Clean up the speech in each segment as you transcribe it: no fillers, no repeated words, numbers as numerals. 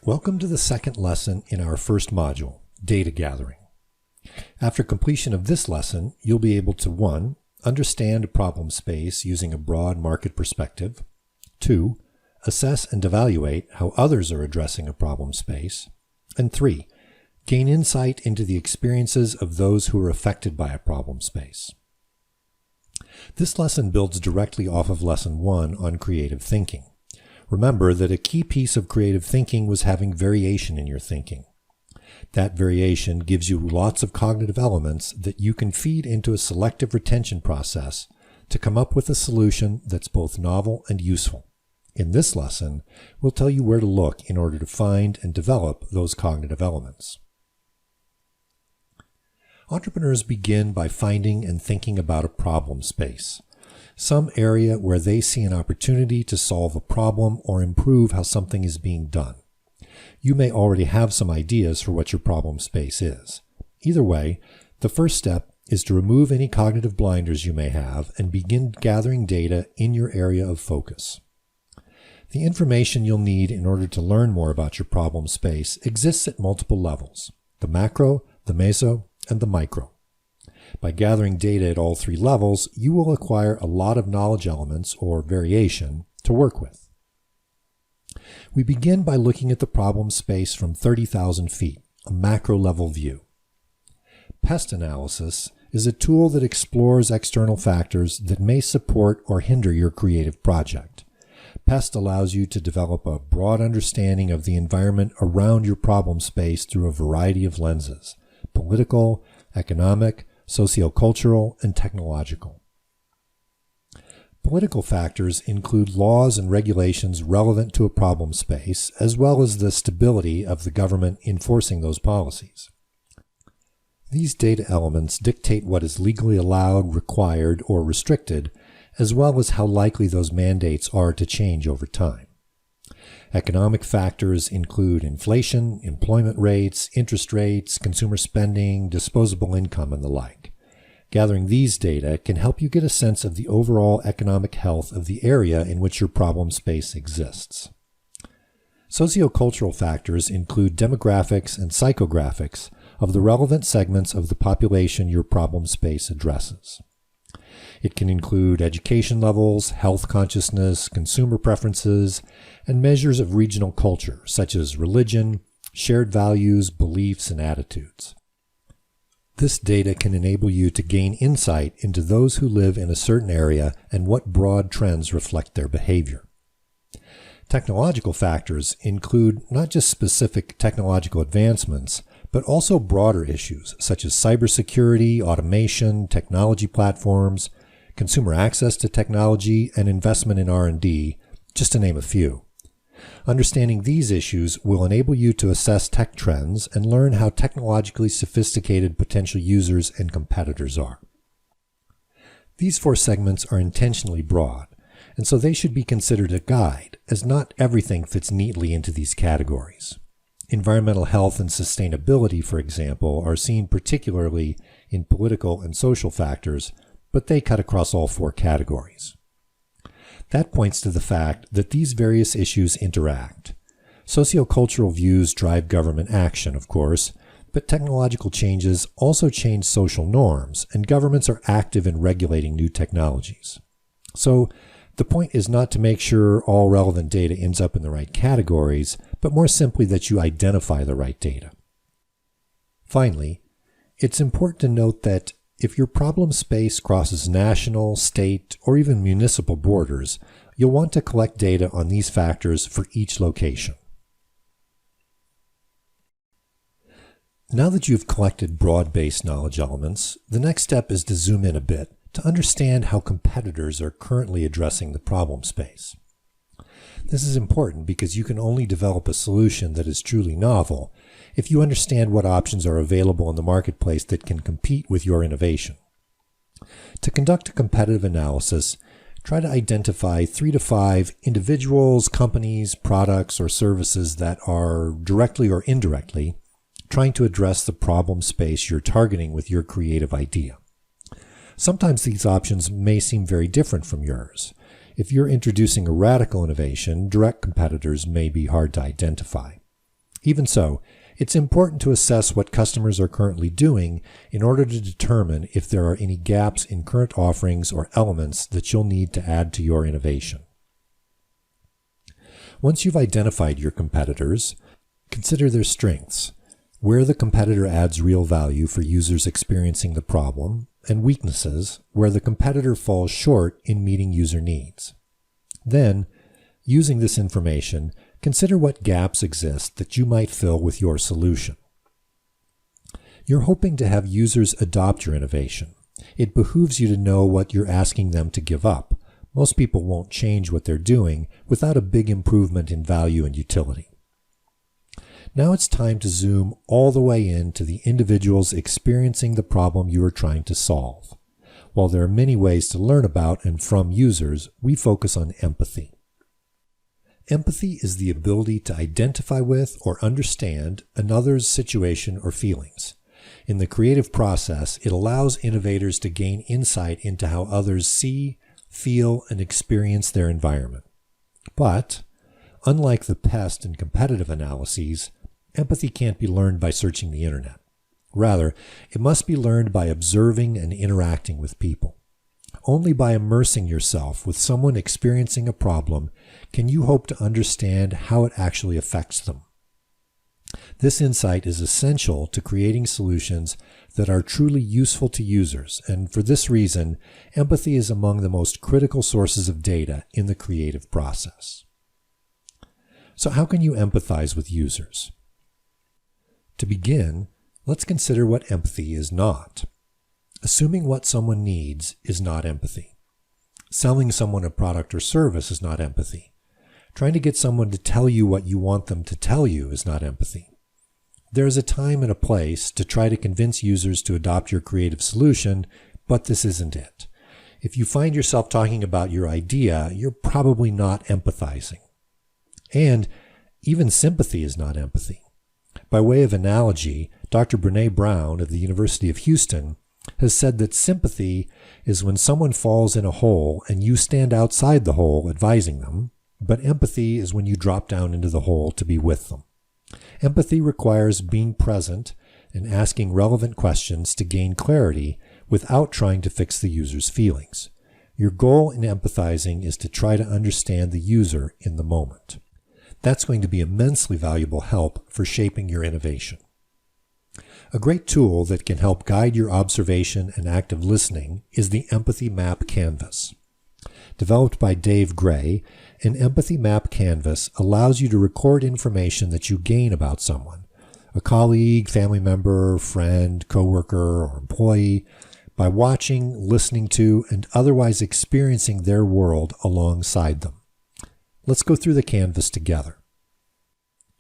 Welcome to the second lesson in our first module, Data Gathering. After completion of this lesson, you'll be able to 1. Understand a problem space using a broad market perspective, 2. Assess and evaluate how others are addressing a problem space, and 3. Gain insight into the experiences of those who are affected by a problem space. This lesson builds directly off of Lesson 1 on creative thinking. Remember that a key piece of creative thinking was having variation in your thinking. That variation gives you lots of cognitive elements that you can feed into a selective retention process to come up with a solution that's both novel and useful. In this lesson, we'll tell you where to look in order to find and develop those cognitive elements. Entrepreneurs begin by finding and thinking about a problem space, some area where they see an opportunity to solve a problem or improve how something is being done. You may already have some ideas for what your problem space is. Either way, the first step is to remove any cognitive blinders you may have and begin gathering data in your area of focus. The information you'll need in order to learn more about your problem space exists at multiple levels: the macro, the meso, and the micro. By gathering data at all three levels, you will acquire a lot of knowledge elements, or variation, to work with. We begin by looking at the problem space from 30,000 feet, a macro-level view. Pest analysis is a tool that explores external factors that may support or hinder your creative project. PEST allows you to develop a broad understanding of the environment around your problem space through a variety of lenses: political, economic, sociocultural, and technological. Political factors include laws and regulations relevant to a problem space, as well as the stability of the government enforcing those policies. These data elements dictate what is legally allowed, required, or restricted, as well as how likely those mandates are to change over time. Economic factors include inflation, employment rates, interest rates, consumer spending, disposable income, and the like. Gathering these data can help you get a sense of the overall economic health of the area in which your problem space exists. Sociocultural factors include demographics and psychographics of the relevant segments of the population your problem space addresses. It can include education levels, health consciousness, consumer preferences, and measures of regional culture, such as religion, shared values, beliefs, and attitudes. This data can enable you to gain insight into those who live in a certain area and what broad trends reflect their behavior. Technological factors include not just specific technological advancements, but also broader issues such as cybersecurity, automation, technology platforms, consumer access to technology, and investment in R&D, just to name a few. Understanding these issues will enable you to assess tech trends and learn how technologically sophisticated potential users and competitors are. These four segments are intentionally broad, and so they should be considered a guide, as not everything fits neatly into these categories. Environmental health and sustainability, for example, are seen particularly in political and social factors, but they cut across all four categories. That points to the fact that these various issues interact. Sociocultural views drive government action, of course, but technological changes also change social norms, and governments are active in regulating new technologies. So, the point is not to make sure all relevant data ends up in the right categories, but more simply that you identify the right data. Finally, it's important to note that if your problem space crosses national, state, or even municipal borders, you'll want to collect data on these factors for each location. Now that you've collected broad-based knowledge elements, the next step is to zoom in a bit to understand how competitors are currently addressing the problem space. This is important because you can only develop a solution that is truly novel if you understand what options are available in the marketplace that can compete with your innovation. To conduct a competitive analysis, try to identify 3 to 5 individuals, companies, products, or services that are directly or indirectly trying to address the problem space you're targeting with your creative idea. Sometimes these options may seem very different from yours. If you're introducing a radical innovation, direct competitors may be hard to identify. Even so, it's important to assess what customers are currently doing in order to determine if there are any gaps in current offerings or elements that you'll need to add to your innovation. Once you've identified your competitors, consider their strengths, where the competitor adds real value for users experiencing the problem, and weaknesses, where the competitor falls short in meeting user needs. Then, using this information, consider what gaps exist that you might fill with your solution. You're hoping to have users adopt your innovation. It behooves you to know what you're asking them to give up. Most people won't change what they're doing without a big improvement in value and utility. Now it's time to zoom all the way into the individuals experiencing the problem you are trying to solve. While there are many ways to learn about and from users, we focus on empathy. Empathy is the ability to identify with or understand another's situation or feelings. In the creative process, it allows innovators to gain insight into how others see, feel, and experience their environment. But, unlike the pest and competitive analyses, empathy can't be learned by searching the internet. Rather, it must be learned by observing and interacting with people. Only by immersing yourself with someone experiencing a problem can you hope to understand how it actually affects them. This insight is essential to creating solutions that are truly useful to users, and for this reason, empathy is among the most critical sources of data in the creative process. So how can you empathize with users? To begin, let's consider what empathy is not. Assuming what someone needs is not empathy. Selling someone a product or service is not empathy. Trying to get someone to tell you what you want them to tell you is not empathy. There is a time and a place to try to convince users to adopt your creative solution, but this isn't it. If you find yourself talking about your idea, you're probably not empathizing. And even sympathy is not empathy. By way of analogy, Dr. Brené Brown of the University of Houston has said that sympathy is when someone falls in a hole and you stand outside the hole advising them, but empathy is when you drop down into the hole to be with them. Empathy requires being present and asking relevant questions to gain clarity without trying to fix the user's feelings. Your goal in empathizing is to try to understand the user in the moment. That's going to be immensely valuable help for shaping your innovation. A great tool that can help guide your observation and active listening is the Empathy Map Canvas. Developed by Dave Gray, an Empathy Map Canvas allows you to record information that you gain about someone, a colleague, family member, friend, coworker, or employee, by watching, listening to, and otherwise experiencing their world alongside them. Let's go through the canvas together.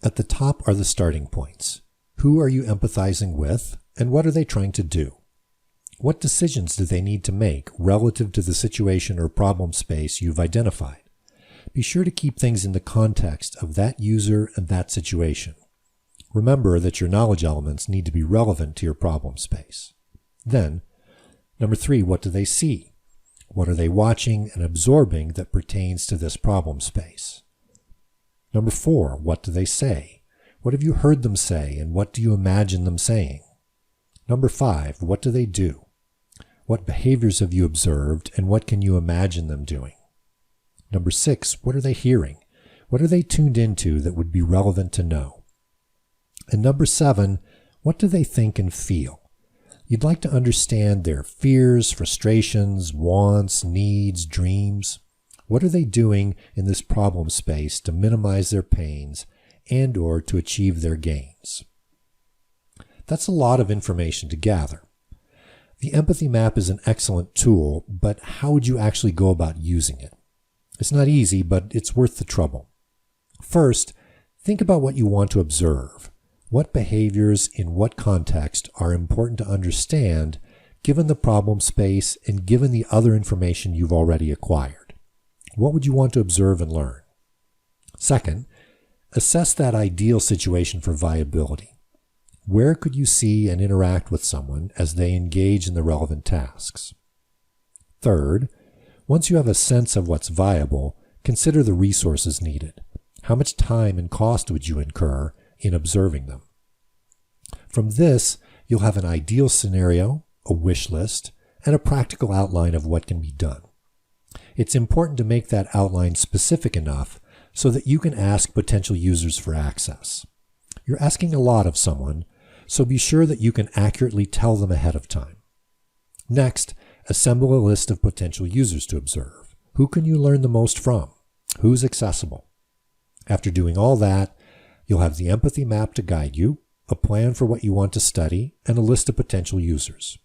At the top are the starting points. Who are you empathizing with, and what are they trying to do? What decisions do they need to make relative to the situation or problem space you've identified? Be sure to keep things in the context of that user and that situation. Remember that your knowledge elements need to be relevant to your problem space. Then, number 3, what do they see? What are they watching and absorbing that pertains to this problem space? Number 4, what do they say? What have you heard them say, and what do you imagine them saying? Number 5, what do they do? What behaviors have you observed, and what can you imagine them doing? Number 6, what are they hearing? What are they tuned into that would be relevant to know? And number 7, what do they think and feel? You'd like to understand their fears, frustrations, wants, needs, dreams. What are they doing in this problem space to minimize their pains and/or to achieve their gains? That's a lot of information to gather. The empathy map is an excellent tool, but how would you actually go about using it? It's not easy, but it's worth the trouble. First, think about what you want to observe. What behaviors in what context are important to understand given the problem space and given the other information you've already acquired? What would you want to observe and learn? Second, assess that ideal situation for viability. Where could you see and interact with someone as they engage in the relevant tasks? Third, once you have a sense of what's viable, consider the resources needed. How much time and cost would you incur in observing them. From this, you'll have an ideal scenario, a wish list, and a practical outline of what can be done. It's important to make that outline specific enough so that you can ask potential users for access. You're asking a lot of someone, so be sure that you can accurately tell them ahead of time. Next, assemble a list of potential users to observe. Who can you learn the most from? Who's accessible? After doing all that, you'll have the empathy map to guide you, a plan for what you want to study, and a list of potential users.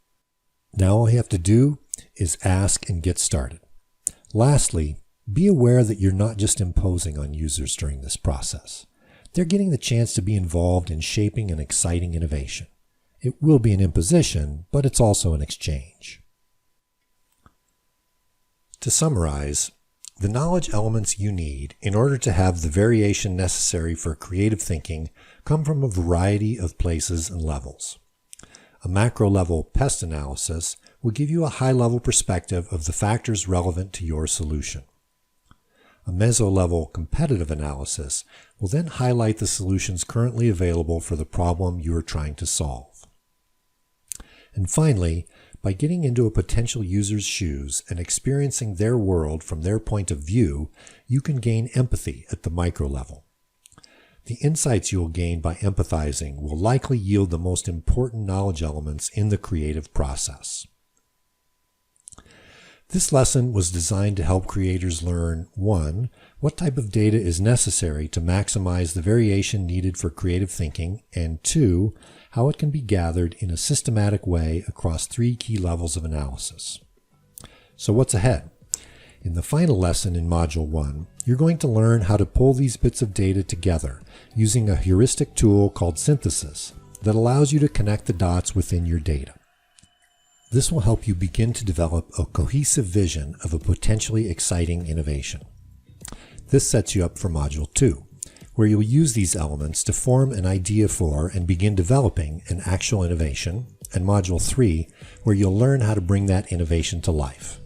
Now all you have to do is ask and get started. Lastly, be aware that you're not just imposing on users during this process. They're getting the chance to be involved in shaping an exciting innovation. It will be an imposition, but it's also an exchange. To summarize, the knowledge elements you need in order to have the variation necessary for creative thinking come from a variety of places and levels. A macro-level pest analysis will give you a high-level perspective of the factors relevant to your solution. A meso-level competitive analysis will then highlight the solutions currently available for the problem you are trying to solve. And finally, by getting into a potential user's shoes and experiencing their world from their point of view, you can gain empathy at the micro level. The insights you will gain by empathizing will likely yield the most important knowledge elements in the creative process. This lesson was designed to help creators learn 1. What type of data is necessary to maximize the variation needed for creative thinking, and 2. How it can be gathered in a systematic way across 3 key levels of analysis. So what's ahead? In the final lesson in Module 1, you're going to learn how to pull these bits of data together using a heuristic tool called synthesis that allows you to connect the dots within your data. This will help you begin to develop a cohesive vision of a potentially exciting innovation. This sets you up for Module 2, where you'll use these elements to form an idea for and begin developing an actual innovation, and Module 3, where you'll learn how to bring that innovation to life.